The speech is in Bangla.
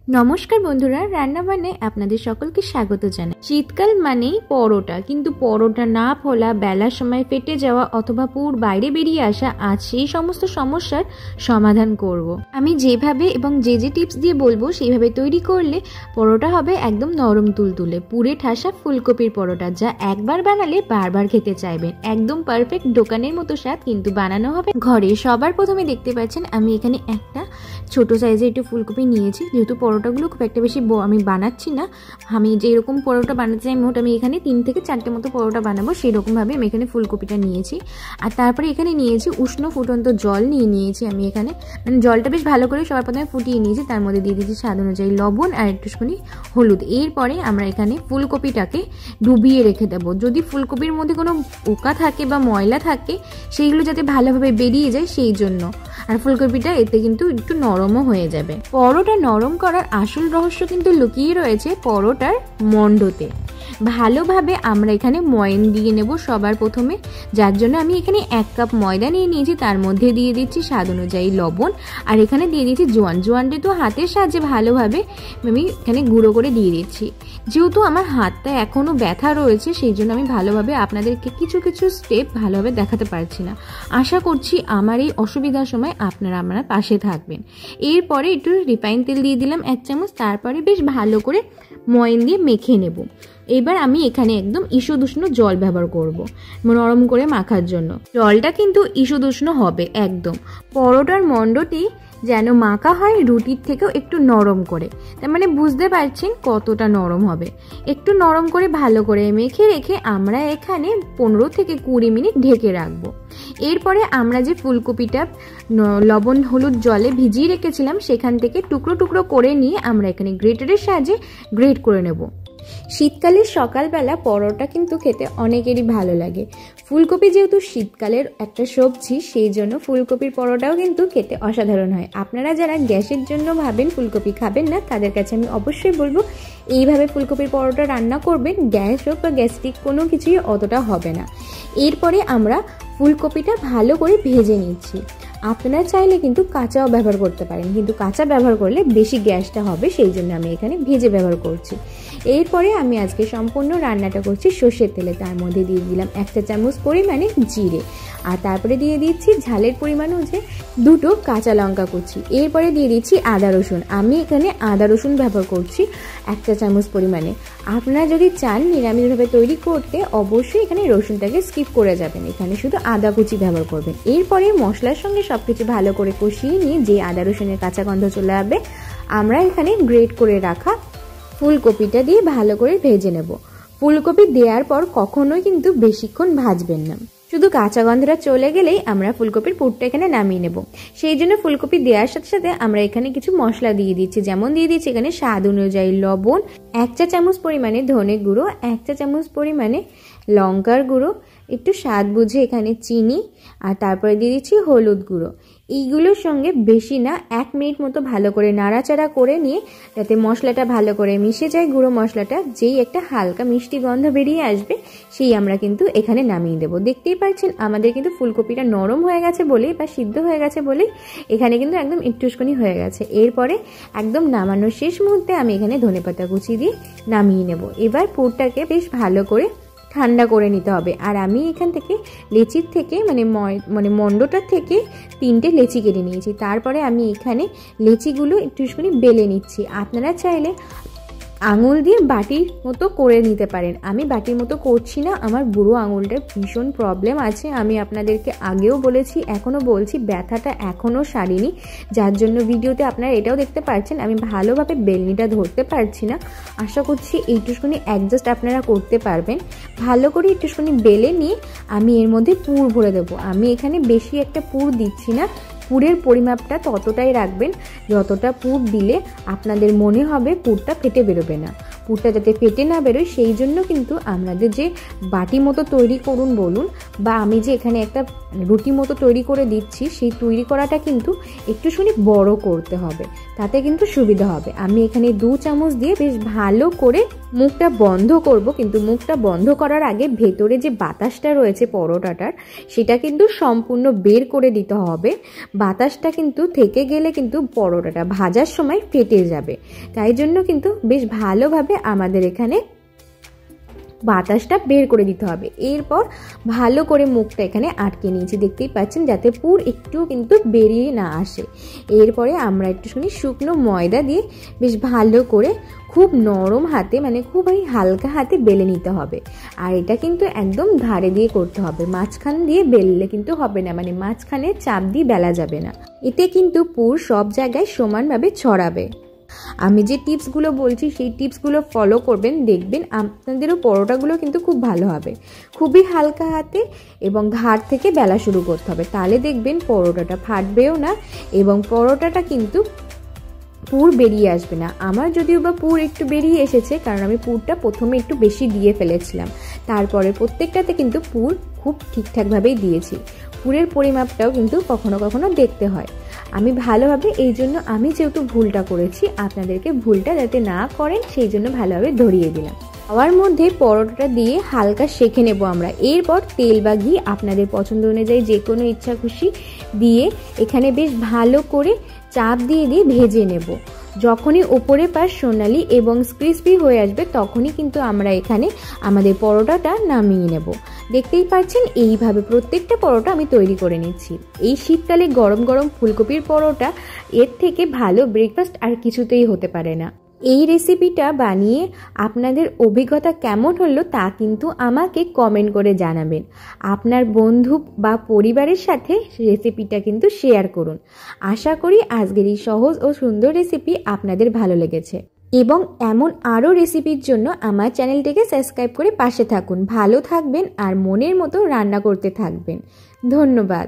নমস্কার বন্ধুরা, রান্নাবান্নায় আপনাদের সকলকে স্বাগত জানাই। শীতকাল মানেই পরোটা, কিন্তু পরোটা না ফোলা, বেলার সময় ফেটে যাওয়া অথবা পুর বাইরে বেরিয়ে আসা, আজ সেই সমস্ত সমস্যার সমাধান করব। আমি যেভাবে এবং যে টিপস দিয়ে বলবো সেইভাবে তৈরি করলে পরোটা হবে একদম নরম তুলতুলে, পুরে ঠাসা ফুলকপির পরোটা, যা একবার বানালে বারবার খেতে চাইবেন। একদম পারফেক্ট দোকানের মতো স্বাদ, কিন্তু বানানো হবে ঘরে। সবার প্রথমে দেখতে পাচ্ছেন আমি এখানে একটা ছোট সাইজের একটু ফুলকপি নিয়েছি। যেহেতু পরোটাগুলো খুব একটা বেশি আমি বানাচ্ছি না, আমি যেরকম পরোটা বানাতে চাই মোট আমি এখানে 3 থেকে 4টে মতো পরোটা বানাবো, সেরকমভাবে আমি এখানে ফুলকপিটা নিয়েছি। আর তারপরে এখানে নিয়েছি উষ্ণ ফুটন্ত জল নিয়েছি আমি এখানে, মানে জলটা বেশ ভালো করে সবার প্রথমে ফুটিয়ে নিয়েছি। তার মধ্যে দিয়ে দিয়েছি স্বাদ অনুযায়ী লবণ আর একটুখানি হলুদ। এরপরে আমরা এখানে ফুলকপিটাকে ডুবিয়ে রেখে দেবো। যদি ফুলকপির মধ্যে কোনো পোকা থাকে বা ময়লা থাকে, সেইগুলো যাতে ভালোভাবে বেরিয়ে যায় সেই জন্য। আর ফুলকপিটা এতে কিন্তু একটু নরমও হয়ে যাবে। পরোটা নরম করার আসল রহস্য কিন্তু লুকিয়ে রয়েছে পরোটার মণ্ডতে। ভালোভাবে আমরা এখানে ময়ন দিয়ে নেব সবার প্রথমে, যার জন্য আমি এখানে 1 কাপ ময়দা নিয়েছি। তার মধ্যে দিয়ে দিচ্ছি স্বাদ অনুযায়ী লবণ, আর এখানে দিয়ে দিচ্ছি জোয়ানটা তো হাতের সাহায্যে ভালোভাবে আমি এখানে গুঁড়ো করে দিয়ে দিচ্ছি। যেহেতু আমার হাতটা এখনও ব্যথা রয়েছে, সেই জন্য আমি ভালোভাবে আপনাদেরকে কিছু স্টেপ ভালোভাবে দেখাতে পারছি না। আশা করছি আমার এই অসুবিধার সময় আপনারা আমার পাশে থাকবেন। এরপরে একটু রিফাইন তেল দিয়ে দিলাম 1 চামচ। তারপরে বেশ ভালো করে ময়ন দিয়ে মেখে নেব। এবার আমি এখানে একদম ঈষদুষ্ণ জল ব্যবহার করব নরম করে মাখার জন্য। জলটা কিন্তু ঈষদুষ্ণ হবে একদম। পরোটার মণ্ডটি যেন মাখা হয় রুটির থেকেও একটু নরম করে, তার মানে বুঝতে পারছেন কতটা নরম হবে। একটু নরম করে ভালো করে মেখে রেখে আমরা এখানে 15 থেকে 20 মিনিট ঢেকে রাখবো। এরপরে আমরা যে ফুলকপিটা লবণ হলুদ জলে ভিজিয়ে রেখেছিলাম, সেখান থেকে টুকরো করে নিয়ে আমরা এখানে গ্রেটারের সাহায্যে গ্রেট করে নেব। শীতকালের সকালবেলা পরোটা কিন্তু খেতে অনেকেরই ভালো লাগে। ফুলকপি যেহেতু শীতকালের একটা সবজি, সেই জন্য ফুলকপির পরোটাও কিন্তু খেতে অসাধারণ হয়। আপনারা যারা গ্যাসের জন্য ভাবেন ফুলকপি খাবেন না, তাদের কাছে আমি অবশ্যই বলবো এইভাবে ফুলকপির পরোটা রান্না করবেন। গ্যাস হোক বা গ্যাস্ট্রিক কোনো কিছুই অতটা হবে না। এরপরে আমরা ফুলকপিটা ভালো করে ভেজে নিচ্ছি। আপনারা চাইলে কিন্তু কাঁচাও ব্যবহার করতে পারেন, কিন্তু কাঁচা ব্যবহার করলে বেশি গ্যাসটা হবে, সেই জন্য আমি এখানে ভেজে ব্যবহার করছি। এরপরে আমি আজকে সম্পূর্ণ রান্নাটা করছি সর্ষের তেলে। তার মধ্যে দিয়ে দিলাম 1 চা চামচ পরিমাণে জিরে, আর তারপরে দিয়ে দিচ্ছি ঝালের পরিমাণ হচ্ছে 2টো কাঁচা লঙ্কা কুচি। এরপরে দিয়ে দিচ্ছি আদা রসুন। আমি এখানে আদা রসুন ব্যবহার করছি 1 চা চামচ পরিমাণে। আপনারা যদি চান নিরামিষভাবে তৈরি করতে, অবশ্যই এখানে রসুনটাকে স্কিপ করে যাবেন, এখানে শুধু আদা কুচি ব্যবহার করবেন। এরপরে মশলার সঙ্গে সবকিছু ভালো করে কষিয়ে নিয়ে যে আদা রসুনের কাঁচা গন্ধ চলে যাবে, আমরা এখানে গ্রেট করে রাখা ফুলকপিটা দিয়ে ভালো করে ভেজে নেব। ফুলকপি দেওয়ার পর কখনোই কিন্তু বেশিক্ষণ ভাজবেন না, শুধু কাঁচা গন্ধটা চলে গেলেই আমরা ফুলকপির পুরটা এখানে নামিয়ে নেব। সেই জন্য ফুলকপি দেওয়ার সাথে সাথে আমরা এখানে কিছু মশলা দিয়ে দিচ্ছি। যেমন দিয়ে দিচ্ছি এখানে স্বাদ অনুযায়ী লবণ, 1 চা চামচ পরিমাণে ধনে গুঁড়ো, 1 চা চামচ পরিমাণে লঙ্কার গুঁড়ো, একটু স্বাদ বুঝে এখানে চিনি, আর তারপরে দিয়ে দিচ্ছি হলুদ গুঁড়ো। এইগুলোর সঙ্গে বেশি না 1 মিনিট মতো ভালো করে নাড়াচাড়া করে নিয়ে, যাতে মশলাটা ভালো করে মিশে যায় গুঁড়ো মশলাটা, যেই একটা হালকা মিষ্টি গন্ধ বেরিয়ে আসবে, সেই আমরা কিন্তু এখানে নামিয়ে দেবো। দেখতেই পাচ্ছেন আমাদের কিন্তু ফুলকপিটা নরম হয়ে গেছে বলেই বা সিদ্ধ হয়ে গেছে বলেই এখানে কিন্তু একদম একটুখানি হয়ে গেছে। এরপরে একদম নামানোর শেষ মুহূর্তে আমি এখানে ধনেপাতা কুচি দিয়ে নামিয়ে নেব। এবার পুরটাকে বেশ ভালো করে ঠান্ডা করে নিতে হবে। আর আমি এখান থেকে লেচির থেকে মানে মণ্ডটার থেকে 3টে লেচি কেটে নিয়েছি। তারপরে আমি এখানে লেচিগুলো একটুখানি বেলে নিচ্ছি। আপনারা চাইলে আঙুল দিয়ে বাটির মতো করে নিতে পারেন। আমি বাটির মতো করছি না, আমার বুড়ো আঙুলটার ভীষণ প্রবলেম আছে। আমি আপনাদেরকে আগেও বলেছি, এখনও বলছি, ব্যথাটা এখনও সারিনি, যার জন্য ভিডিওতে আপনারা এটাও দেখতে পাচ্ছেন আমি ভালোভাবে বেলনিটা ধরতে পারছি না। আশা করছি এইটুকুনি অ্যাডজাস্ট আপনারা করতে পারবেন। ভালো করে একটুখানি বেলে নিয়ে আমি এর মধ্যে পুর ভরে দেবো। আমি এখানে বেশি একটা পুর দিচ্ছি না, পুরের পরিমাপটা ততটাই রাখবেন যতটা পুর দিলে আপনাদের মনে হবে পুরটা ফেটে বেরোবে না। পুরটা যাতে ফেটে না বেরোয় সেই জন্য কিন্তু আমাদের যে বাটি মতো তৈরি করুন বলুন বা আমি যে এখানে একটা রুটি মতো তৈরি করে দিচ্ছি, সেই তৈরি করাটা কিন্তু একটু শুনি বড় করতে হবে, তাতে কিন্তু সুবিধা হবে। আমি এখানে 2 চামচ দিয়ে বেশ ভালো করে মুখটা বন্ধ করব, কিন্তু মুখটা বন্ধ করার আগে ভেতরে যে বাতাসটা রয়েছে পরোটাটার সেটা কিন্তু সম্পূর্ণ বের করে দিতে হবে। বাতাসটা কিন্তু থেকে গেলে কিন্তু পরোটাটা ভাজার সময় ফেটে যাবে, তাই জন্য কিন্তু বেশ ভালোভাবে আমাদের এখানে বাতাসটা বের করে দিতে হবে। এরপর ভালো করে মুখটা এখানে আটকে নিয়েছি, দেখতেই পাচ্ছেন, যাতে পুর একটু কিন্তু বেরিয়ে না আসে। এরপরে আমরা একটুখানি শুকনো ময়দা দিয়ে বেশ ভালো করে খুব নরম হাতে, মানে খুবই হালকা হাতে বেলে নিতে হবে। আর এটা কিন্তু একদম ধারে দিয়ে করতে হবে, মাঝখান দিয়ে বেললে কিন্তু হবে না, মানে মাঝখানে চাপ দিয়ে বেলা যাবে না। এতে কিন্তু পুর সব জায়গায় সমানভাবে ছড়াবে। আমি যে টিপসগুলো বলছি সেই টিপসগুলো ফলো করবেন, দেখবেন আপনাদেরও পরোটাগুলো কিন্তু খুব ভালো হবে। খুবই হালকা হাতে এবং ধার থেকে বেলা শুরু করতে হবে, তাহলে দেখবেন পরোটাটা ফাটবেও না এবং পরোটাটা কিন্তু পুর বেরিয়ে আসবে না। আমার যদিও বা পুর একটু বেরিয়ে এসেছে, কারণ আমি পুরটা প্রথমে একটু বেশি দিয়ে ফেলেছিলাম, তারপরে প্রত্যেকটাতে কিন্তু পুর খুব ঠিকঠাকভাবেই দিয়েছি। পুরের পরিমাপটাও কিন্তু কখনো কখনো দেখতে হয়। আমি ভালোভাবে, এই জন্য আমি যেহেতু ভুলটা করেছি, আপনাদেরকে ভুলটা যাতে না করেন সেই জন্য ভালোভাবে ধরিয়ে দিলাম। তাওয়ার মধ্যে পরোটাটা দিয়ে হালকা সেঁকে নেব আমরা। এরপর তেল বা ঘি আপনাদের পছন্দ অনুযায়ী যে কোনো ইচ্ছা খুশি দিয়ে এখানে বেশ ভালো করে চাপ দিয়ে দিয়ে ভেজে নেব। যখনই ওপরে পাশ সোনালি এবং ক্রিসপি হয়ে আসবে তখনই কিন্তু আমরা এখানে আমাদের পরোটাটা নামিয়ে নেব। দেখতেই পাচ্ছেন এইভাবে প্রত্যেকটা পরোটা আমি তৈরি করে নিচ্ছি। এই শীতকালে গরম গরম ফুলকপির পরোটা এর থেকে ভালো ব্রেকফাস্ট আর কিছুতেই হতে পারে না। এই রেসিপিটা বানিয়ে আপনাদের অভিজ্ঞতা কেমন হলো তা কিন্তু আমাকে কমেন্ট করে জানাবেন। আপনার বন্ধু বা পরিবারের সাথে রেসিপিটা কিন্তু শেয়ার করুন। আশা করি আজকের এই সহজ ও সুন্দর রেসিপি আপনাদের ভালো লেগেছে এবং এমন আরও রেসিপির জন্য আমার চ্যানেলটিকে সাবস্ক্রাইব করে পাশে থাকুন। ভালো থাকবেন আর মনের মতো রান্না করতে থাকবেন। ধন্যবাদ।